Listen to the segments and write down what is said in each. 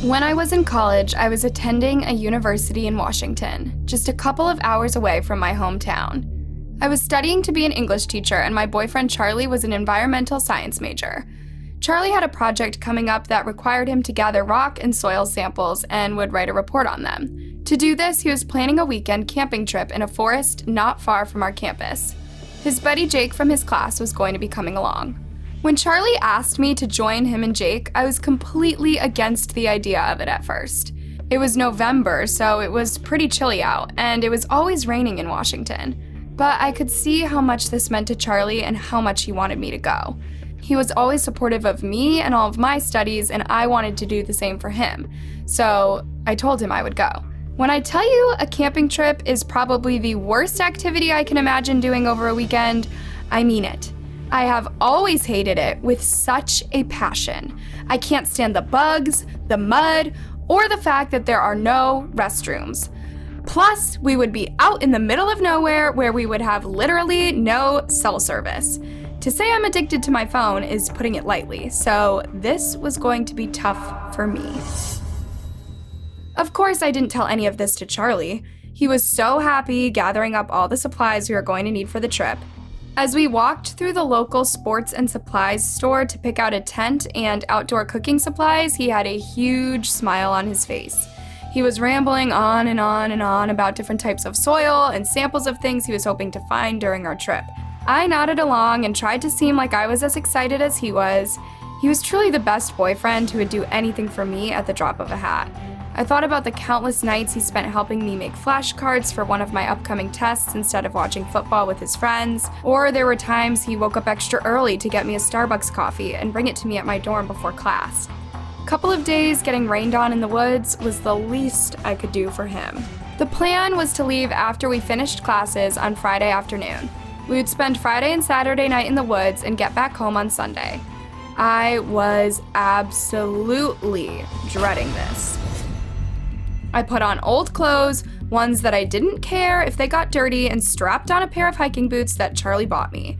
When I was in college, I was attending a university in Washington, just a couple of hours away from my hometown. I was studying to be an English teacher, and my boyfriend Charlie was an environmental science major. Charlie had a project coming up that required him to gather rock and soil samples and would write a report on them. To do this, he was planning a weekend camping trip in a forest not far from our campus. His buddy Jake from his class was going to be coming along. When Charlie asked me to join him and Jake, I was completely against the idea of it at first. It was November, so it was pretty chilly out, and it was always raining in Washington. But I could see how much this meant to Charlie and how much he wanted me to go. He was always supportive of me and all of my studies, and I wanted to do the same for him. So I told him I would go. When I tell you a camping trip is probably the worst activity I can imagine doing over a weekend, I mean it. I have always hated it with such a passion. I can't stand the bugs, the mud, or the fact that there are no restrooms. Plus, we would be out in the middle of nowhere where we would have literally no cell service. To say I'm addicted to my phone is putting it lightly, so this was going to be tough for me. Of course, I didn't tell any of this to Charlie. He was so happy gathering up all the supplies we were going to need for the trip. As we walked through the local sports and supplies store to pick out a tent and outdoor cooking supplies, he had a huge smile on his face. He was rambling on and on and on about different types of soil and samples of things he was hoping to find during our trip. I nodded along and tried to seem like I was as excited as he was. He was truly the best boyfriend who would do anything for me at the drop of a hat. I thought about the countless nights he spent helping me make flashcards for one of my upcoming tests instead of watching football with his friends, or there were times he woke up extra early to get me a Starbucks coffee and bring it to me at my dorm before class. A couple of days getting rained on in the woods was the least I could do for him. The plan was to leave after we finished classes on Friday afternoon. We would spend Friday and Saturday night in the woods and get back home on Sunday. I was absolutely dreading this. I put on old clothes, ones that I didn't care if they got dirty, and strapped on a pair of hiking boots that Charlie bought me.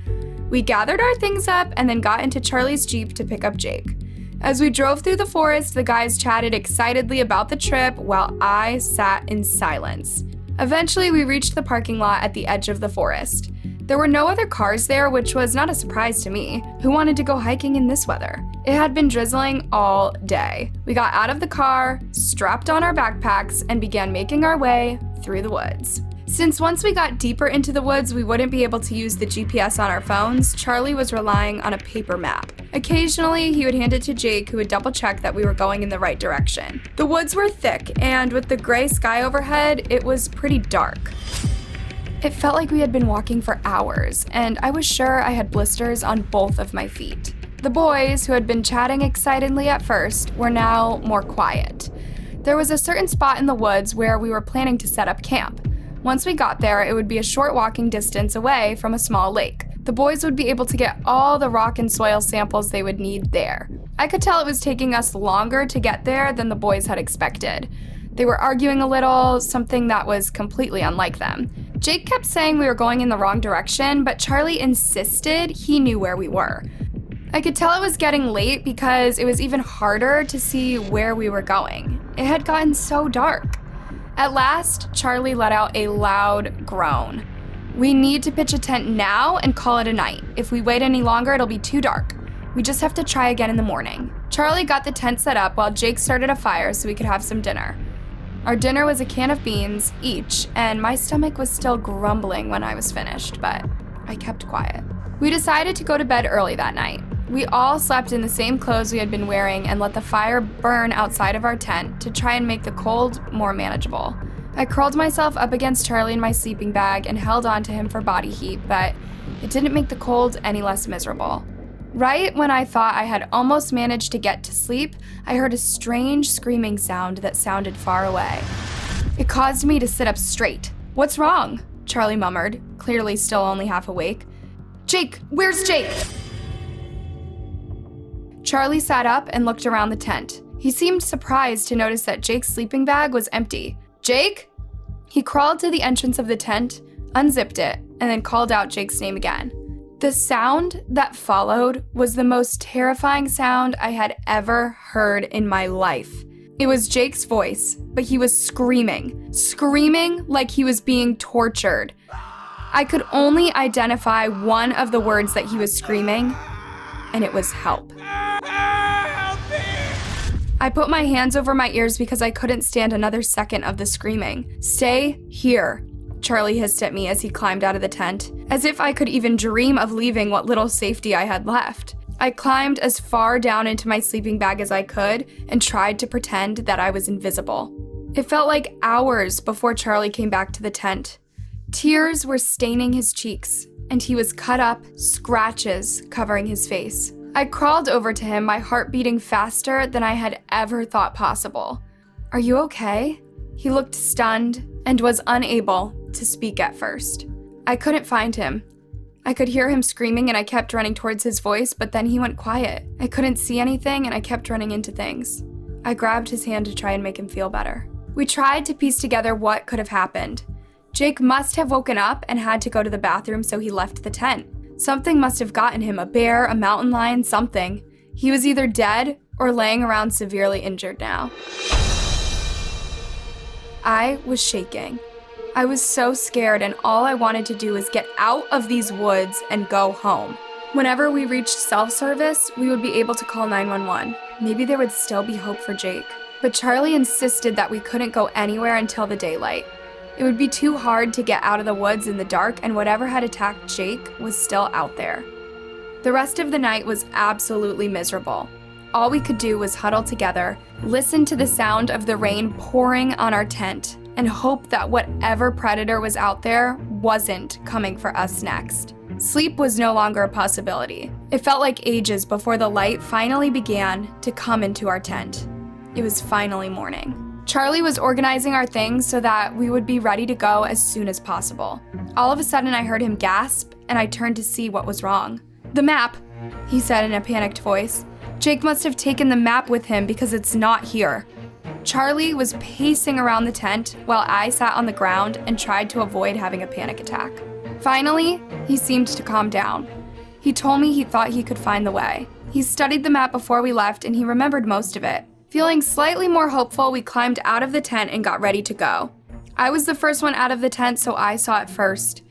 We gathered our things up and then got into Charlie's Jeep to pick up Jake. As we drove through the forest, the guys chatted excitedly about the trip while I sat in silence. Eventually, we reached the parking lot at the edge of the forest. There were no other cars there, which was not a surprise to me. Who wanted to go hiking in this weather? It had been drizzling all day. We got out of the car, strapped on our backpacks, and began making our way through the woods. Since once we got deeper into the woods, we wouldn't be able to use the GPS on our phones, Charlie was relying on a paper map. Occasionally, he would hand it to Jake, who would double check that we were going in the right direction. The woods were thick, and with the gray sky overhead, it was pretty dark. It felt like we had been walking for hours, and I was sure I had blisters on both of my feet. The boys, who had been chatting excitedly at first, were now more quiet. There was a certain spot in the woods where we were planning to set up camp. Once we got there, it would be a short walking distance away from a small lake. The boys would be able to get all the rock and soil samples they would need there. I could tell it was taking us longer to get there than the boys had expected. They were arguing a little, something that was completely unlike them. Jake kept saying we were going in the wrong direction, but Charlie insisted he knew where we were. I could tell it was getting late because it was even harder to see where we were going. It had gotten so dark. At last, Charlie let out a loud groan. We need to pitch a tent now and call it a night. If we wait any longer, it'll be too dark. We just have to try again in the morning. Charlie got the tent set up while Jake started a fire so we could have some dinner. Our dinner was a can of beans each, and my stomach was still grumbling when I was finished, but I kept quiet. We decided to go to bed early that night. We all slept in the same clothes we had been wearing and let the fire burn outside of our tent to try and make the cold more manageable. I curled myself up against Charlie in my sleeping bag and held on to him for body heat, but it didn't make the cold any less miserable. Right when I thought I had almost managed to get to sleep, I heard a strange screaming sound that sounded far away. It caused me to sit up straight. "What's wrong?" Charlie murmured, clearly still only half awake. "Jake, where's Jake?" Charlie sat up and looked around the tent. He seemed surprised to notice that Jake's sleeping bag was empty. "Jake?" He crawled to the entrance of the tent, unzipped it, and then called out Jake's name again. The sound that followed was the most terrifying sound I had ever heard in my life. It was Jake's voice, but he was screaming like he was being tortured. I could only identify one of the words that he was screaming, and it was help. I put my hands over my ears because I couldn't stand another second of the screaming. "Stay here," Charlie hissed at me as he climbed out of the tent, as if I could even dream of leaving what little safety I had left. I climbed as far down into my sleeping bag as I could and tried to pretend that I was invisible. It felt like hours before Charlie came back to the tent. Tears were staining his cheeks, and he was cut up, scratches covering his face. I crawled over to him, my heart beating faster than I had ever thought possible. "Are you okay?" He looked stunned and was unable to speak at first. I couldn't find him. I could hear him screaming and I kept running towards his voice, but then he went quiet. I couldn't see anything and I kept running into things. I grabbed his hand to try and make him feel better. We tried to piece together what could have happened. Jake must have woken up and had to go to the bathroom, so he left the tent. Something must have gotten him, a bear, a mountain lion, something. He was either dead or laying around severely injured now. I was shaking. I was so scared, and all I wanted to do was get out of these woods and go home. Whenever we reached self-service, we would be able to call 911. Maybe there would still be hope for Jake. But Charlie insisted that we couldn't go anywhere until the daylight. It would be too hard to get out of the woods in the dark, and whatever had attacked Jake was still out there. The rest of the night was absolutely miserable. All we could do was huddle together, listen to the sound of the rain pouring on our tent, and hope that whatever predator was out there wasn't coming for us next. Sleep was no longer a possibility. It felt like ages before the light finally began to come into our tent. It was finally morning. Charlie was organizing our things so that we would be ready to go as soon as possible. All of a sudden, I heard him gasp, and I turned to see what was wrong. "The map," he said in a panicked voice. "Jake must have taken the map with him because it's not here." Charlie was pacing around the tent while I sat on the ground and tried to avoid having a panic attack. Finally, he seemed to calm down. He told me he thought he could find the way. He studied the map before we left, and he remembered most of it. Feeling slightly more hopeful, we climbed out of the tent and got ready to go. I was the first one out of the tent, so I saw it first.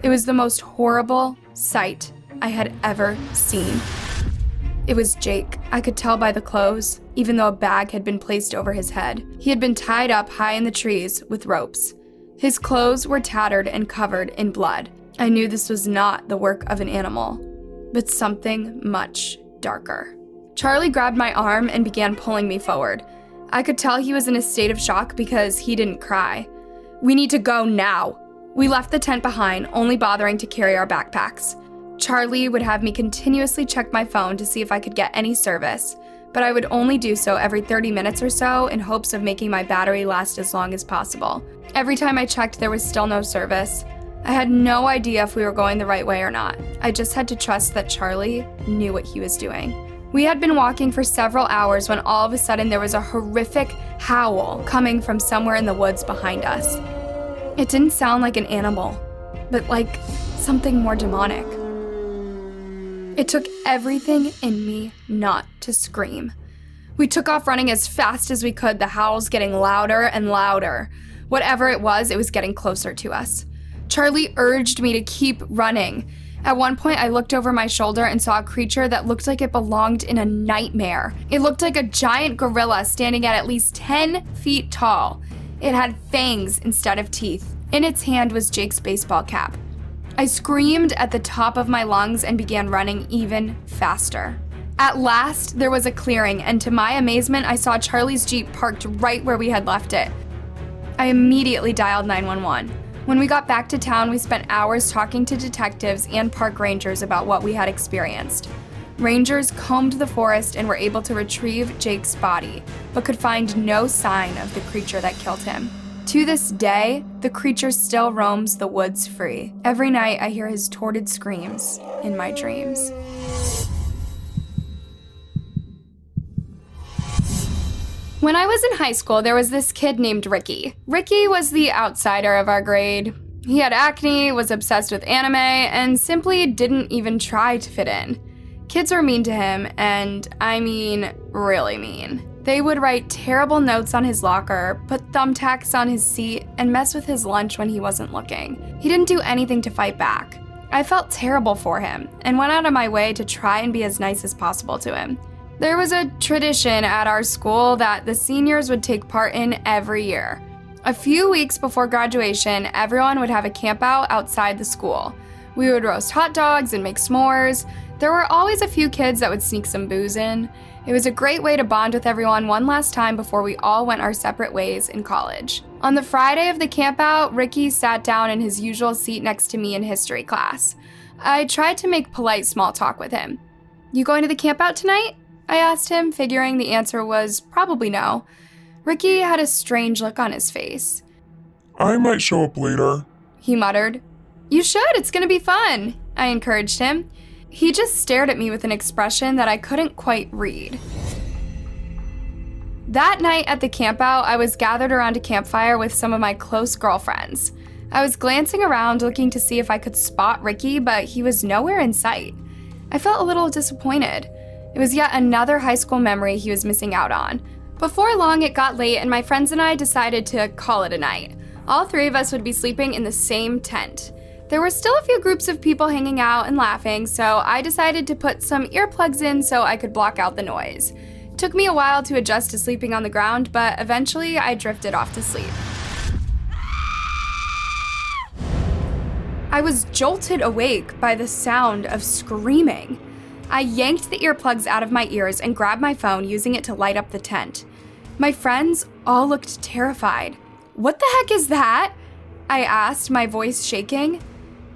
It was the most horrible sight I had ever seen. It was Jake. I could tell by the clothes, even though a bag had been placed over his head. He had been tied up high in the trees with ropes. His clothes were tattered and covered in blood. I knew this was not the work of an animal, but something much darker. Charlie grabbed my arm and began pulling me forward. I could tell he was in a state of shock because he didn't cry. "We need to go now." We left the tent behind, only bothering to carry our backpacks. Charlie would have me continuously check my phone to see if I could get any service, but I would only do so every 30 minutes or so in hopes of making my battery last as long as possible. Every time I checked, there was still no service. I had no idea if we were going the right way or not. I just had to trust that Charlie knew what he was doing. We had been walking for several hours when all of a sudden there was a horrific howl coming from somewhere in the woods behind us. It didn't sound like an animal, but like something more demonic. It took everything in me not to scream. We took off running as fast as we could, the howls getting louder and louder. Whatever it was getting closer to us. Charlie urged me to keep running. At one point, I looked over my shoulder and saw a creature that looked like it belonged in a nightmare. It looked like a giant gorilla standing at least 10 feet tall. It had fangs instead of teeth. In its hand was Jake's baseball cap. I screamed at the top of my lungs and began running even faster. At last, there was a clearing, and to my amazement, I saw Charlie's Jeep parked right where we had left it. I immediately dialed 911. When we got back to town, we spent hours talking to detectives and park rangers about what we had experienced. Rangers combed the forest and were able to retrieve Jake's body, but could find no sign of the creature that killed him. To this day, the creature still roams the woods free. Every night, I hear his tortured screams in my dreams. When I was in high school, there was this kid named Ricky. Ricky was the outsider of our grade. He had acne, was obsessed with anime, and simply didn't even try to fit in. Kids were mean to him, and I mean really mean. They would write terrible notes on his locker, put thumbtacks on his seat, and mess with his lunch when he wasn't looking. He didn't do anything to fight back. I felt terrible for him and went out of my way to try and be as nice as possible to him. There was a tradition at our school that the seniors would take part in every year. A few weeks before graduation, everyone would have a campout outside the school. We would roast hot dogs and make s'mores. There were always a few kids that would sneak some booze in. It was a great way to bond with everyone one last time before we all went our separate ways in college. On the Friday of the campout, Ricky sat down in his usual seat next to me in history class. I tried to make polite small talk with him. "You going to the campout tonight?" I asked him, figuring the answer was probably no. Ricky had a strange look on his face. "I might show up later," he muttered. "You should, it's gonna be fun," I encouraged him. He just stared at me with an expression that I couldn't quite read. That night at the campout, I was gathered around a campfire with some of my close girlfriends. I was glancing around looking to see if I could spot Ricky, but he was nowhere in sight. I felt a little disappointed. It was yet another high school memory he was missing out on. Before long, it got late and my friends and I decided to call it a night. All three of us would be sleeping in the same tent. There were still a few groups of people hanging out and laughing, so I decided to put some earplugs in so I could block out the noise. It took me a while to adjust to sleeping on the ground, but eventually I drifted off to sleep. I was jolted awake by the sound of screaming. I yanked the earplugs out of my ears and grabbed my phone, using it to light up the tent. My friends all looked terrified. "What the heck is that?" I asked, my voice shaking.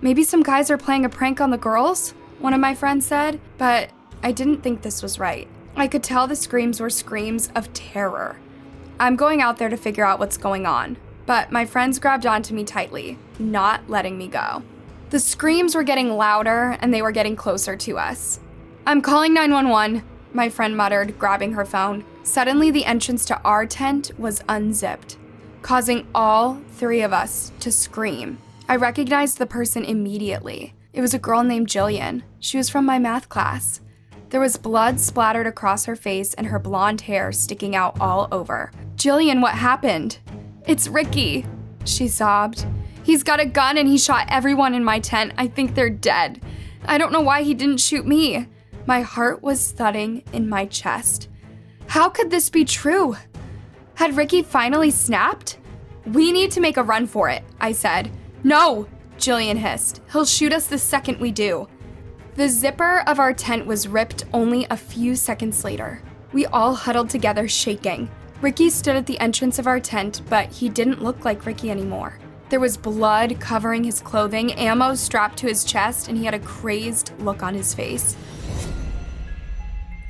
"Maybe some guys are playing a prank on the girls," one of my friends said, but I didn't think this was right. I could tell the screams were screams of terror. "I'm going out there to figure out what's going on," but my friends grabbed onto me tightly, not letting me go. The screams were getting louder and they were getting closer to us. "I'm calling 911, my friend muttered, grabbing her phone. Suddenly, the entrance to our tent was unzipped, causing all three of us to scream. I recognized the person immediately. It was a girl named Jillian. She was from my math class. There was blood splattered across her face and her blonde hair sticking out all over. "Jillian, what happened?" "It's Ricky," she sobbed. "He's got a gun and he shot everyone in my tent. I think they're dead. I don't know why he didn't shoot me." My heart was thudding in my chest. How could this be true? Had Ricky finally snapped? "We need to make a run for it," I said. "No," Jillian hissed. "He'll shoot us the second we do." The zipper of our tent was ripped only a few seconds later. We all huddled together, shaking. Ricky stood at the entrance of our tent, but he didn't look like Ricky anymore. There was blood covering his clothing, ammo strapped to his chest, and he had a crazed look on his face.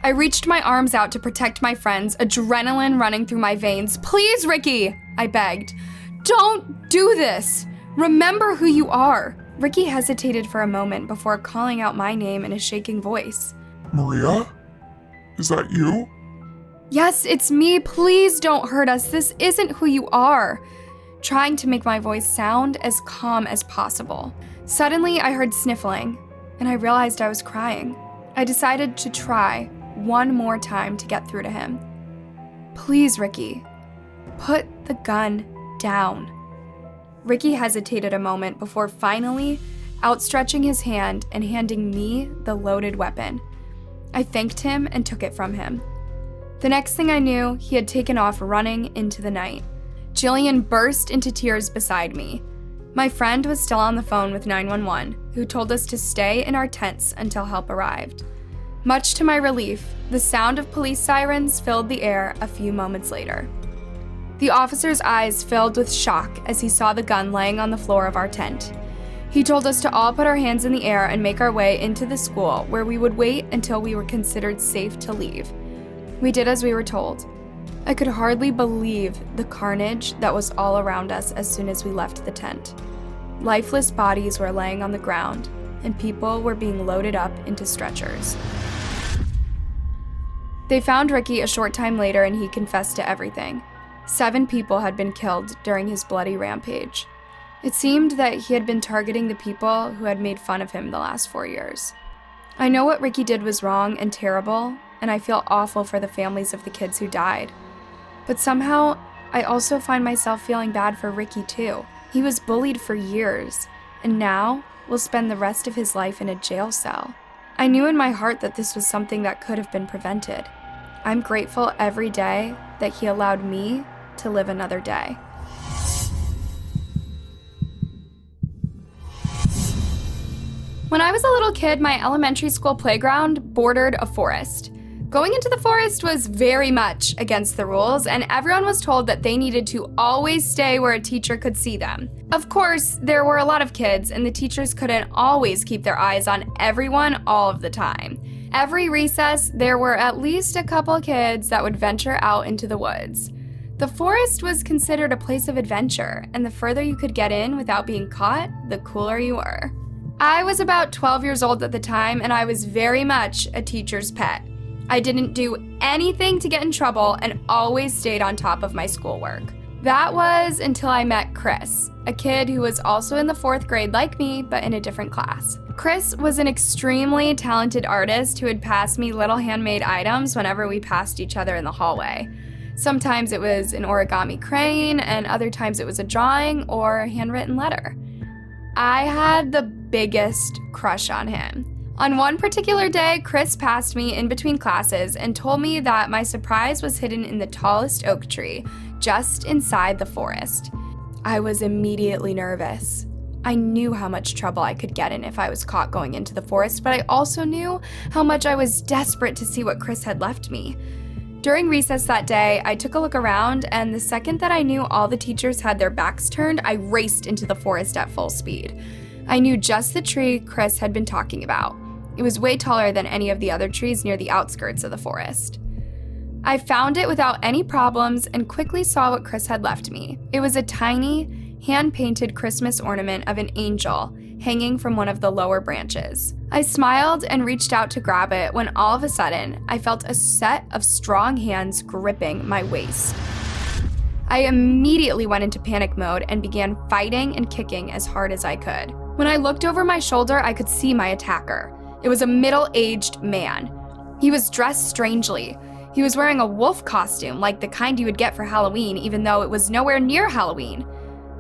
I reached my arms out to protect my friends, adrenaline running through my veins. "Please, Ricky," I begged. "Don't do this. Remember who you are." Ricky hesitated for a moment before calling out my name in a shaking voice. "Maria? Is that you?" "Yes, it's me. Please don't hurt us. This isn't who you are," trying to make my voice sound as calm as possible. Suddenly, I heard sniffling, and I realized I was crying. I decided to try one more time to get through to him. "Please, Ricky, put the gun down." Ricky hesitated a moment before finally outstretching his hand and handing me the loaded weapon. I thanked him and took it from him. The next thing I knew, he had taken off running into the night. Jillian burst into tears beside me. My friend was still on the phone with 911, who told us to stay in our tents until help arrived. Much to my relief, the sound of police sirens filled the air a few moments later. The officer's eyes filled with shock as he saw the gun laying on the floor of our tent. He told us to all put our hands in the air and make our way into the school, where we would wait until we were considered safe to leave. We did as we were told. I could hardly believe the carnage that was all around us as soon as we left the tent. Lifeless bodies were laying on the ground, and people were being loaded up into stretchers. They found Ricky a short time later and he confessed to everything. 7 people had been killed during his bloody rampage. It seemed that he had been targeting the people who had made fun of him the last 4 years. I know what Ricky did was wrong and terrible, and I feel awful for the families of the kids who died. But somehow, I also find myself feeling bad for Ricky too. He was bullied for years, and now will spend the rest of his life in a jail cell. I knew in my heart that this was something that could have been prevented. I'm grateful every day that he allowed me to live another day. When I was a little kid, my elementary school playground bordered a forest. Going into the forest was very much against the rules, and everyone was told that they needed to always stay where a teacher could see them. Of course, there were a lot of kids, and the teachers couldn't always keep their eyes on everyone all of the time. Every recess, there were at least a couple kids that would venture out into the woods. The forest was considered a place of adventure, and the further you could get in without being caught, the cooler you were. I was about 12 years old at the time, and I was very much a teacher's pet. I didn't do anything to get in trouble and always stayed on top of my schoolwork. That was until I met Chris, a kid who was also in the 4th grade like me, but in a different class. Chris was an extremely talented artist who would pass me little handmade items whenever we passed each other in the hallway. Sometimes it was an origami crane, and other times it was a drawing or a handwritten letter. I had the biggest crush on him. On one particular day, Chris passed me in between classes and told me that my surprise was hidden in the tallest oak tree, just inside the forest. I was immediately nervous. I knew how much trouble I could get in if I was caught going into the forest, but I also knew how much I was desperate to see what Chris had left me. During recess that day, I took a look around, and the second that I knew all the teachers had their backs turned, I raced into the forest at full speed. I knew just the tree Chris had been talking about. It was way taller than any of the other trees near the outskirts of the forest. I found it without any problems and quickly saw what Chris had left me. It was a tiny, hand-painted Christmas ornament of an angel hanging from one of the lower branches. I smiled and reached out to grab it when all of a sudden, I felt a set of strong hands gripping my waist. I immediately went into panic mode and began fighting and kicking as hard as I could. When I looked over my shoulder, I could see my attacker. It was a middle-aged man. He was dressed strangely. He was wearing a wolf costume, like the kind you would get for Halloween, even though it was nowhere near Halloween.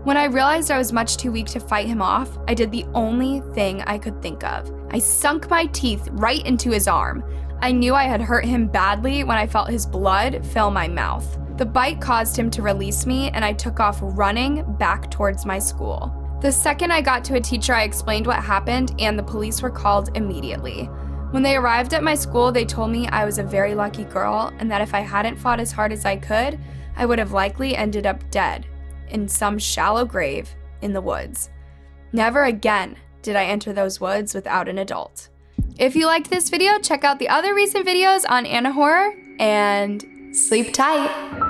When I realized I was much too weak to fight him off, I did the only thing I could think of. I sunk my teeth right into his arm. I knew I had hurt him badly when I felt his blood fill my mouth. The bite caused him to release me, and I took off running back towards my school. The second I got to a teacher, I explained what happened, and the police were called immediately. When they arrived at my school, they told me I was a very lucky girl, and that if I hadn't fought as hard as I could, I would have likely ended up dead in some shallow grave in the woods. Never again did I enter those woods without an adult. If you liked this video, check out the other recent videos on Anna Horror, and sleep tight.